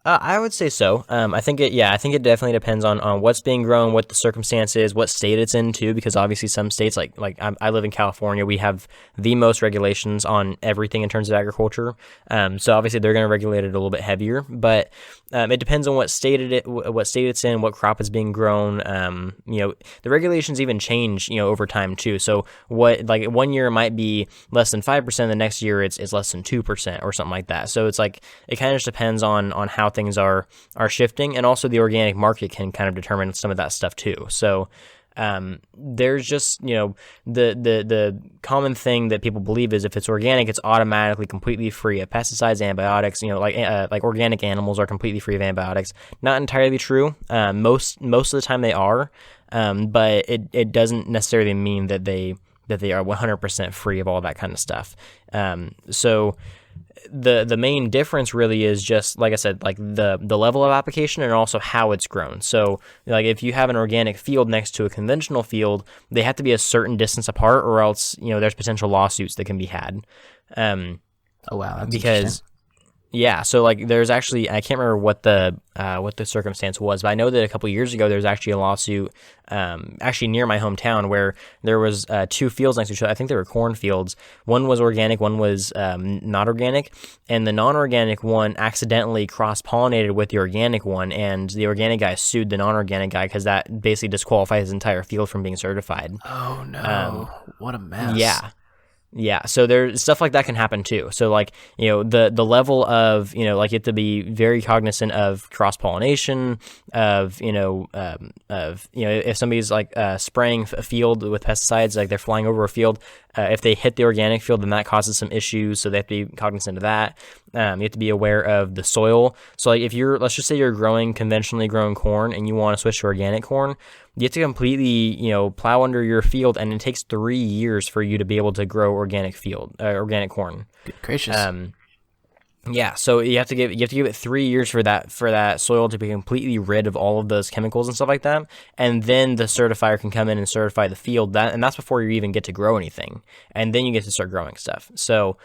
I would say so. I think it definitely depends on what's being grown, what the circumstance is, what state it's in too, because obviously some states, like I live in California, we have the most regulations on everything in terms of agriculture. So obviously they're going to regulate it a little bit heavier, but it depends on what state it's in, what crop is being grown. The regulations even change, over time too. So what, like 1 year it might be less than 5%, the next year it's less than 2% or something like that. So it's like, it kind of just depends on how things are shifting, and also the organic market can kind of determine some of that stuff too. So There's just, the common thing that people believe is if it's organic, it's automatically completely free of pesticides, antibiotics. Like organic animals are completely free of antibiotics. Not entirely true. Most of the time they are, but it doesn't necessarily mean that they are 100% free of all that kind of stuff. So the main difference really is just, like I said, like the level of application and also how it's grown. So like if you have an organic field next to a conventional field, they have to be a certain distance apart, or else there's potential lawsuits that can be had. Oh wow, that's because yeah, so like there's actually, I can't remember what the circumstance was, but I know that a couple years ago there was actually a lawsuit actually near my hometown where there was two fields next to each other. I think they were cornfields. One was organic, one was not organic, and the non-organic one accidentally cross-pollinated with the organic one, and the organic guy sued the non-organic guy because that basically disqualified his entire field from being certified. Oh no, what a mess. Yeah, so there's stuff like that can happen too. So like, the level of, like you have to be very cognizant of cross-pollination, of, if somebody's like spraying a field with pesticides, like they're flying over a field, if they hit the organic field, then that causes some issues. So they have to be cognizant of that. You have to be aware of the soil. So like if let's just say you're growing conventionally grown corn and you want to switch to organic corn, you have to completely, plow under your field, and it takes 3 years for you to be able to grow organic corn. Good gracious. Yeah, so you have to give it 3 years for that soil to be completely rid of all of those chemicals and stuff like that, and then the certifier can come in and certify the field, and that's before you even get to grow anything, and then you get to start growing stuff. So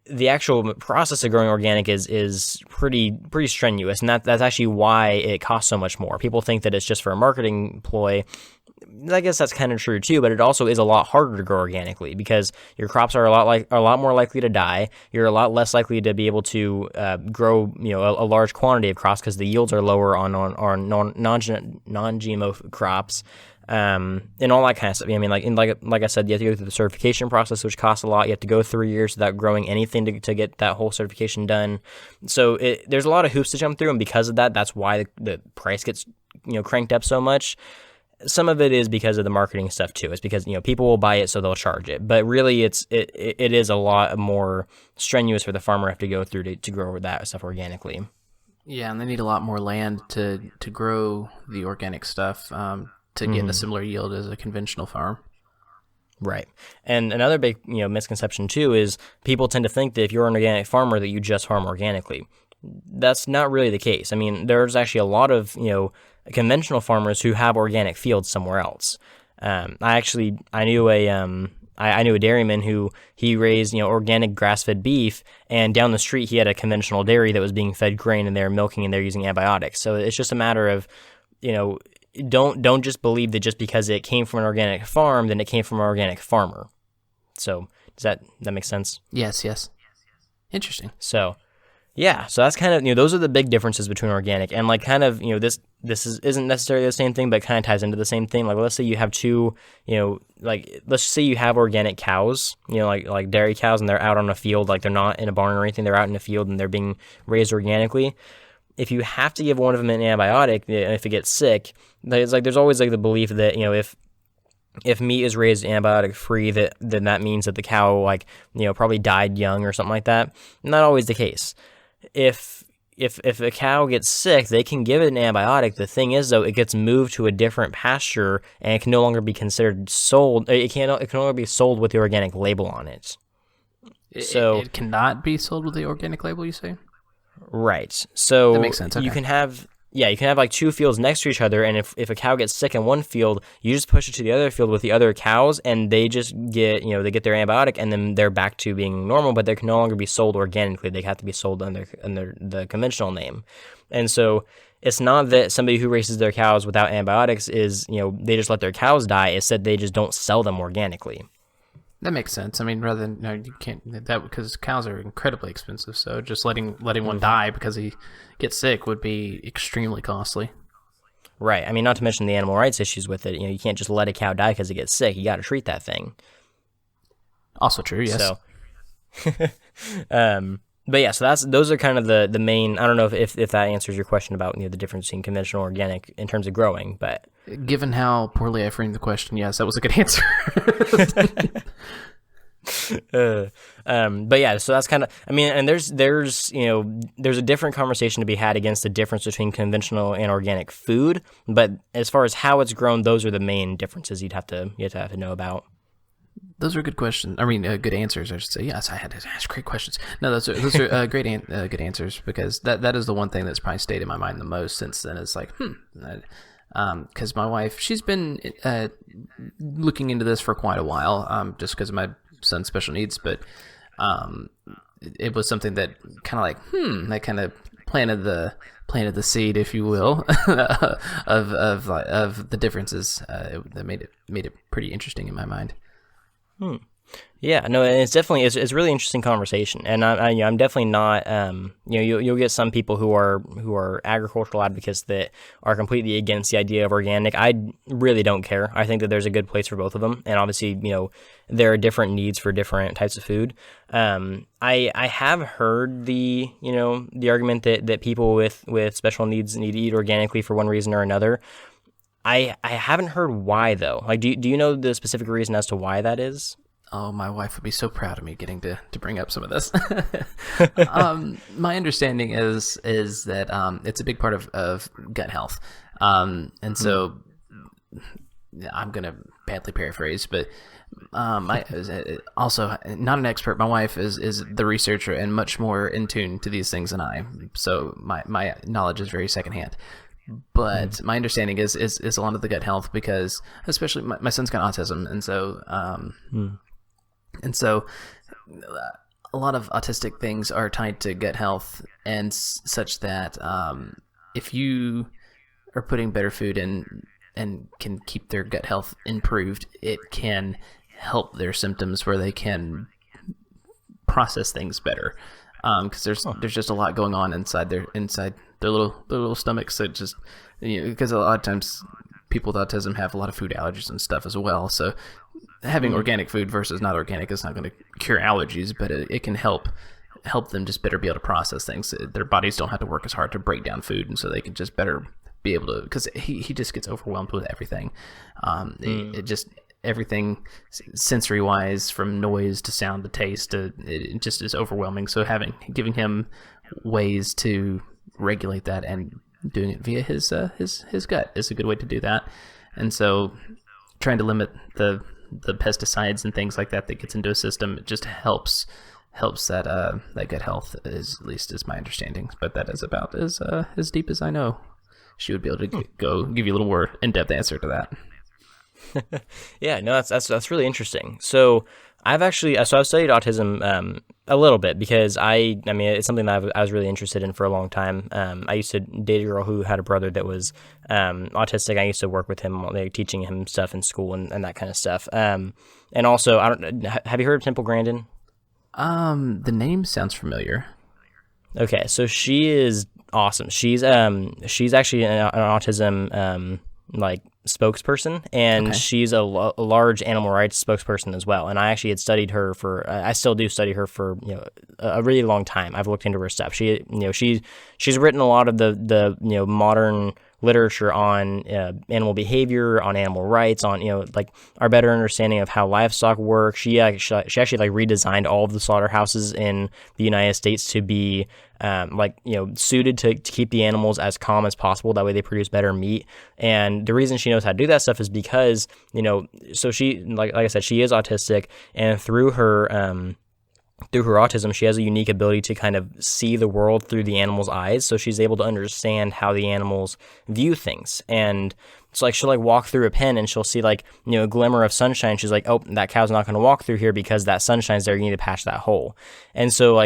the actual process of growing organic is pretty strenuous, and that's actually why it costs so much more. People think that it's just for a marketing ploy. I guess that's kind of true too, but it also is a lot harder to grow organically because your crops are a lot more likely to die. You're a lot less likely to be able to grow a large quantity of crops because the yields are lower on non-GMO crops. And all that kind of stuff. I mean, like I said, you have to go through the certification process, which costs a lot. You have to go 3 years without growing anything to get that whole certification done. So there's a lot of hoops to jump through, and because of that, that's why the price gets cranked up so much. Some of it is because of the marketing stuff too. It's because people will buy it, so they'll charge it. But really, it is a lot more strenuous for the farmer to have to go through to grow that stuff organically. Yeah, and they need a lot more land to grow the organic stuff. To get a similar yield as a conventional farm. Right. And another big, misconception too is people tend to think that if you're an organic farmer that you just farm organically. That's not really the case. I mean, there's actually a lot of, conventional farmers who have organic fields somewhere else. I knew a dairyman who he raised, organic grass-fed beef, and down the street he had a conventional dairy that was being fed grain, and they're milking and they're using antibiotics. So it's just a matter of, don't just believe that just because it came from an organic farm, then it came from an organic farmer. So does that make sense? Yes. Interesting. So yeah, so that's kind of, those are the big differences between organic and like kind of, this isn't necessarily the same thing, but it kind of ties into the same thing. Like let's say you have two, let's just say you have organic cows, like dairy cows, and they're out on a field, like they're not in a barn or anything, they're out in a field and they're being raised organically. If you have to give one of them an antibiotic, if it gets sick, there's always like the belief that if meat is raised antibiotic free, then that means that the cow probably died young or something like that. Not always the case. If a cow gets sick, they can give it an antibiotic. The thing is, though, it gets moved to a different pasture and it can no longer be considered sold. It can no longer be sold with the organic label on it. So it cannot be sold with the organic label, you say? Right. So that makes sense. Okay. You can have like two fields next to each other, and if a cow gets sick in one field, you just push it to the other field with the other cows, and they just get they get their antibiotic, and then they're back to being normal, but they can no longer be sold organically. They have to be sold under the conventional name. And so it's not that somebody who raises their cows without antibiotics is, they just let their cows die. It's that they just don't sell them organically. That makes sense. I mean, rather than you can't that because cows are incredibly expensive. So just letting one die because he gets sick would be extremely costly. Right. I mean, not to mention the animal rights issues with it. You can't just let a cow die because it gets sick. You got to treat that thing. Also true. Yes. So, But yeah, so those are kind of the main. I don't know if that answers your question about the difference between conventional and organic in terms of growing. But given how poorly I framed the question, yes, that was a good answer. But yeah, so that's kind of. I mean, and there's a different conversation to be had against the difference between conventional and organic food. But as far as how it's grown, those are the main differences you have to know about. Those are good questions. I mean, good answers, I should say. Yes, I had to ask great questions. No, those are great good answers, because that is the one thing that's probably stayed in my mind the most since then. It's like, because my wife, she's been looking into this for quite a while, just because of my son's special needs, but it was something that kind of like, that kind of planted the seed, if you will, of the differences that made it pretty interesting in my mind. Yeah, no, and it's definitely it's a really interesting conversation, and I'm definitely not you'll get some people who are agricultural advocates that are completely against the idea of organic. I really don't care. I think that there's a good place for both of them, and obviously there are different needs for different types of food. I have heard the argument that people with special needs need to eat organically for one reason or another. I haven't heard why though. Like, do you know the specific reason as to why that is? Oh, my wife would be so proud of me getting to bring up some of this. My understanding is that it's a big part of gut health. And so I'm going to badly paraphrase, but also not an expert. My wife is the researcher and much more in tune to these things than I. So my knowledge is very secondhand. But my understanding is a lot of the gut health, because especially my son's got autism, and so a lot of autistic things are tied to gut health, and such that if you are putting better food in and can keep their gut health improved, it can help their symptoms where they can process things better. Because there's just a lot going on inside their little stomachs. That just, because a lot of times people with autism have a lot of food allergies and stuff as well. So having organic food versus not organic is not going to cure allergies, but it can help them just better be able to process things. Their bodies don't have to work as hard to break down food, and so they can just better be able to, because he just gets overwhelmed with everything. It just, everything sensory wise, from noise to sound to taste, it just is overwhelming. So giving him ways to regulate that and doing it via his gut is a good way to do that. And so trying to limit the pesticides and things like that gets into a system, it just helps that gut health, at least is my understanding. But that is about as deep as I know. She would be able to go give you a little more in-depth answer to that. Yeah, no, that's really interesting. So I've studied autism a little bit, because I mean it's something that I was really interested in for a long time. I used to date a girl who had a brother that was autistic. I used to work with him, like, teaching him stuff in school and that kind of stuff. And also, have you heard of Temple Grandin? The name sounds familiar. Okay, so she is awesome. She's actually an autism spokesperson, and she's a large animal rights spokesperson as well. And I actually had studied her I still do study her for a really long time. I've looked into her stuff. She's written a lot of the modern literature on animal behavior, on animal rights, on our better understanding of how livestock work. She actually redesigned all of the slaughterhouses in the United States to be suited to keep the animals as calm as possible. That way they produce better meat. And the reason she knows how to do that stuff is because so she, like I said, she is autistic, and through her autism, she has a unique ability to kind of see the world through the animal's eyes. So she's able to understand how the animals view things. And it's like she'll walk through a pen and she'll see a glimmer of sunshine. She's like, oh, that cow's not going to walk through here because that sunshine's there. You need to patch that hole. And so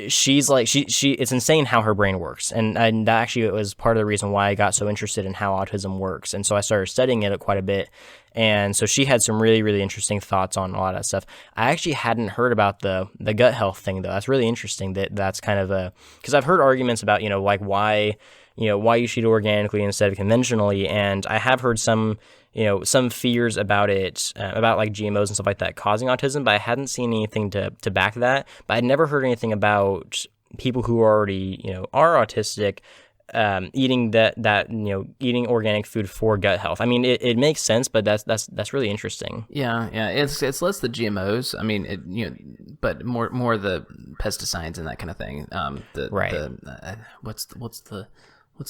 she's it's insane how her brain works. And that actually was part of the reason why I got so interested in how autism works. And so I started studying it quite a bit. And so she had some really, really interesting thoughts on a lot of that stuff. I actually hadn't heard about the gut health thing, though. That's really interesting that's kind of because I've heard arguments about, why why you should eat organically instead of conventionally. And I have heard some fears about it, about like GMOs and stuff like that causing autism, but I hadn't seen anything to back that. But I'd never heard anything about people who already, are autistic, eating eating organic food for gut health. I mean, it makes sense, but that's really interesting. Yeah, it's less the GMOs. I mean, but more the pesticides and that kind of thing. Right. What's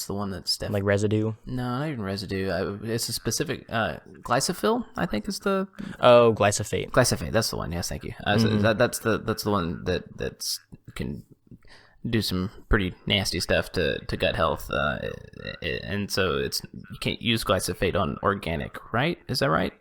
the one that's like residue? No, not even residue. It's a specific glyphosate, I think is the. Oh, glyphosate. Glyphosate, that's the one. Yes, thank you. So that's the one that's can do some pretty nasty stuff to gut health, and so you can't use glyphosate on organic, right? Is that right?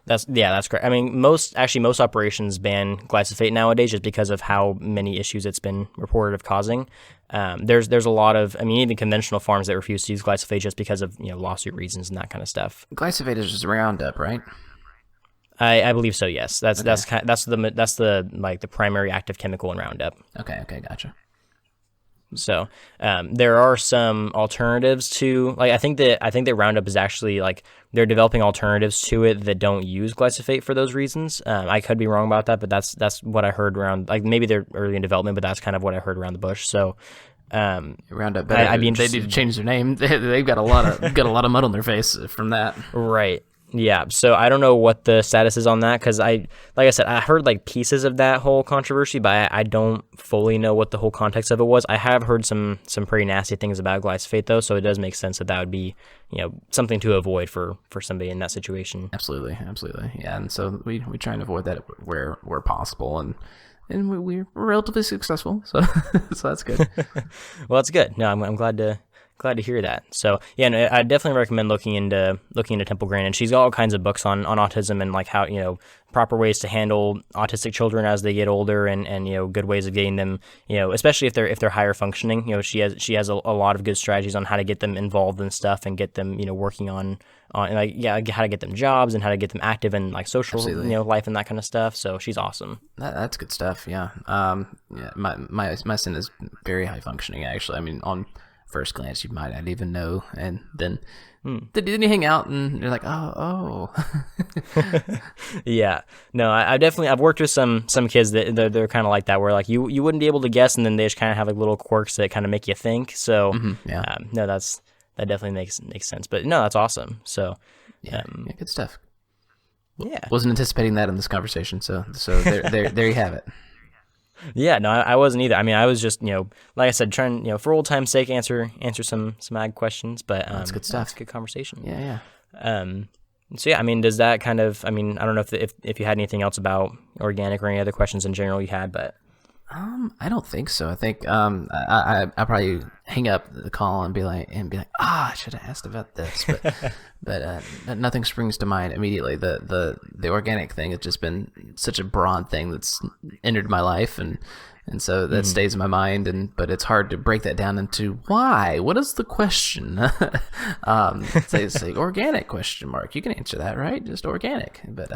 That's correct. I mean, most operations ban glyphosate nowadays just because of how many issues it's been reported of causing. There's a lot of, I mean, even conventional farms that refuse to use glyphosate just because of lawsuit reasons and that kind of stuff. Glyphosate is just Roundup, right? I believe so. Yes, that's the like the primary active chemical in Roundup. Okay, gotcha. So there are some alternatives to, like, I think that Roundup is actually, like, they're developing alternatives to it that don't use glyphosate for those reasons. I could be wrong about that, but that's what I heard around, like, maybe they're early in development, but that's kind of what I heard around the bush. So Roundup, I'd be interested. They need to change their name. They've got a lot of mud on their face from that. Right. Yeah, so I don't know what the status is on that, because like I said, I heard like pieces of that whole controversy, but I don't fully know what the whole context of it was. I have heard some pretty nasty things about glyphosate though, so it does make sense that would be something to avoid for somebody in that situation. Absolutely, yeah. And so we try and avoid that where possible, and we're relatively successful, so so that's good. Well, that's good. No, I'm glad to hear that. So yeah, no, I definitely recommend looking into Temple Grandin. And she's got all kinds of books on autism and like how proper ways to handle autistic children as they get older, and good ways of getting them, especially if they're higher functioning. She has a lot of good strategies on how to get them involved in stuff and get them working on like how to get them jobs and how to get them active in like social life and that kind of stuff. So she's awesome. That's good stuff. Yeah. My son is very high functioning actually. I mean, on first glance, you might not even know, and then you hang out, and you're like, oh. Yeah, no, I've worked with some kids that they're kind of like that, where like you wouldn't be able to guess, and then they just kind of have like little quirks that kind of make you think. So no, that definitely makes sense. But no, that's awesome. So yeah, good stuff. Yeah, wasn't anticipating that in this conversation, so there you have it. Yeah, no, I wasn't either. I mean, I was just, like I said, trying, for old time's sake, answer some ag questions, but that's good stuff. That's a good conversation. Yeah. So yeah, I mean, does that kind of, I mean, I don't know if you had anything else about organic or any other questions in general you had, but I don't think so. I think I probably hang up the call and be like, I should have asked about this, but nothing springs to mind immediately. The organic thing has just been such a broad thing that's entered my life, and so that stays in my mind. But it's hard to break that down into why. What is the question? Say organic question mark. You can answer that, right? Just organic, but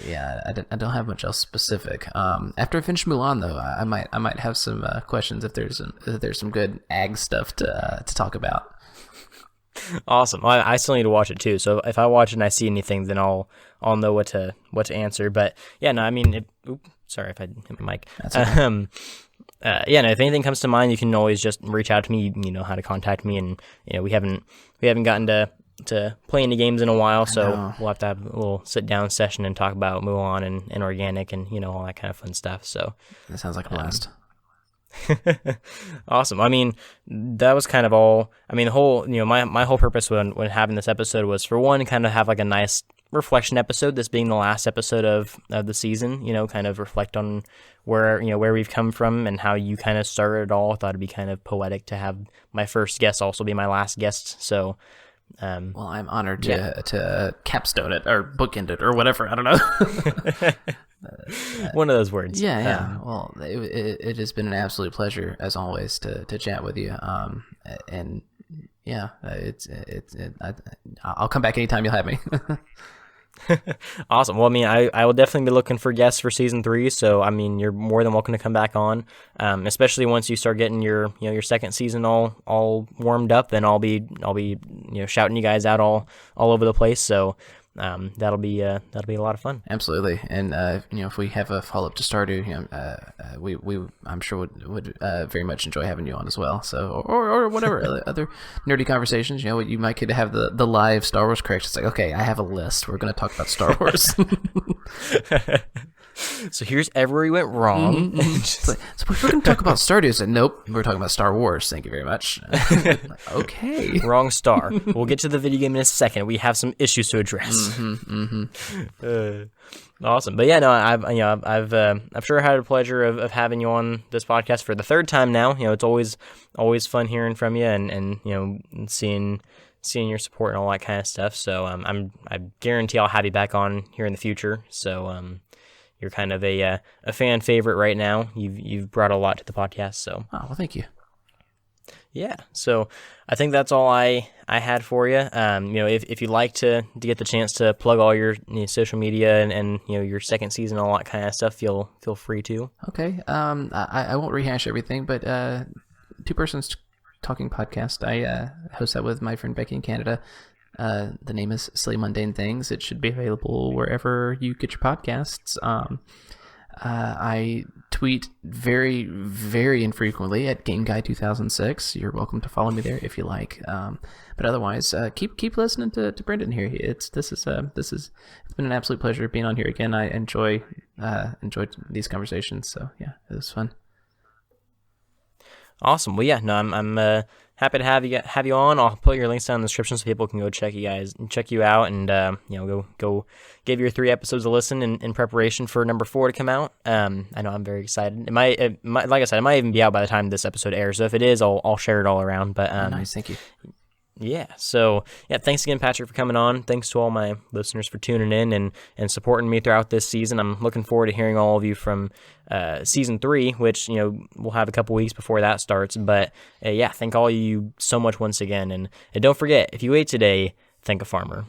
yeah, I don't have much else specific. After I finish Mulan, though, I might have some questions if there's some good ag stuff to talk about. Awesome. Well, I still need to watch it too. So if I watch it and I see anything, then I'll know what to answer. But yeah, no, I mean, sorry if I hit my mic. That's okay. Yeah, no, if anything comes to mind, you can always just reach out to me. You know how to contact me, and we haven't gotten to play any games in a while, so we'll have to have a little sit down session and talk about Mulan and organic and all that kind of fun stuff. So that sounds like a blast. Awesome. I mean, that was kind of all. I mean, the whole my whole purpose when having this episode was, for one, kind of have like a nice reflection episode, this being the last episode of the season, kind of reflect on where we've come from and how you kind of started it all. I thought it'd be kind of poetic to have my first guest also be my last guest. So well, I'm honored to capstone it or bookend it or whatever. I don't know. One of those words. Yeah. Well, it has been an absolute pleasure as always to chat with you. And yeah, I'll come back anytime you'll have me. Awesome. Well, I mean, I will definitely be looking for guests for season 3. So, I mean, you're more than welcome to come back on, especially once you start getting your second season all warmed up. Then I'll be shouting you guys out all over the place. So, that'll be a lot of fun. Absolutely. And if we have a follow up to Stardew, we I'm sure would very much enjoy having you on as well. So or whatever other nerdy conversations. You might could have the live Star Wars correction. It's like, okay, I have a list. We're going to talk about Star Wars. So here's everywhere we went wrong. So we're going to talk about Stardew. I said, nope, we're talking about Star Wars. Thank you very much. Like, okay. Wrong star. We'll get to the video game in a second. We have some issues to address. Awesome. But yeah, no, I've sure had a pleasure of having you on this podcast for the third time now. It's always fun hearing from you and seeing your support and all that kind of stuff. So I guarantee I'll have you back on here in the future. So you're kind of a fan favorite right now. You've brought a lot to the podcast. So well, thank you. Yeah, so I think that's all I had for you. If you'd like to get the chance to plug all your social media and your second season, all that kind of stuff, feel free to. Okay. I won't rehash everything, but Two Persons Talking Podcast. I host that with my friend Becky in Canada. The name is Silly Mundane Things. It should be available wherever you get your podcasts. I tweet very, very infrequently at Game Guy 2006. You're welcome to follow me there if you like. But otherwise, keep listening to Brendan here. It's been an absolute pleasure being on here again. I enjoyed these conversations. So yeah, it was fun. Awesome. Well, yeah, no, I'm happy to have you on. I'll put your links down in the description so people can go check you out and go give your 3 episodes a listen in preparation for number 4 to come out. I know I'm very excited. It might, like I said, it might even be out by the time this episode airs. So if it is, I'll share it all around. But nice, thank you. Yeah. So yeah, thanks again, Patrick, for coming on. Thanks to all my listeners for tuning in and supporting me throughout this season. I'm looking forward to hearing all of you from season 3, which we'll have a couple weeks before that starts. But yeah, thank all of you so much once again, and don't forget, if you ate today, thank a farmer.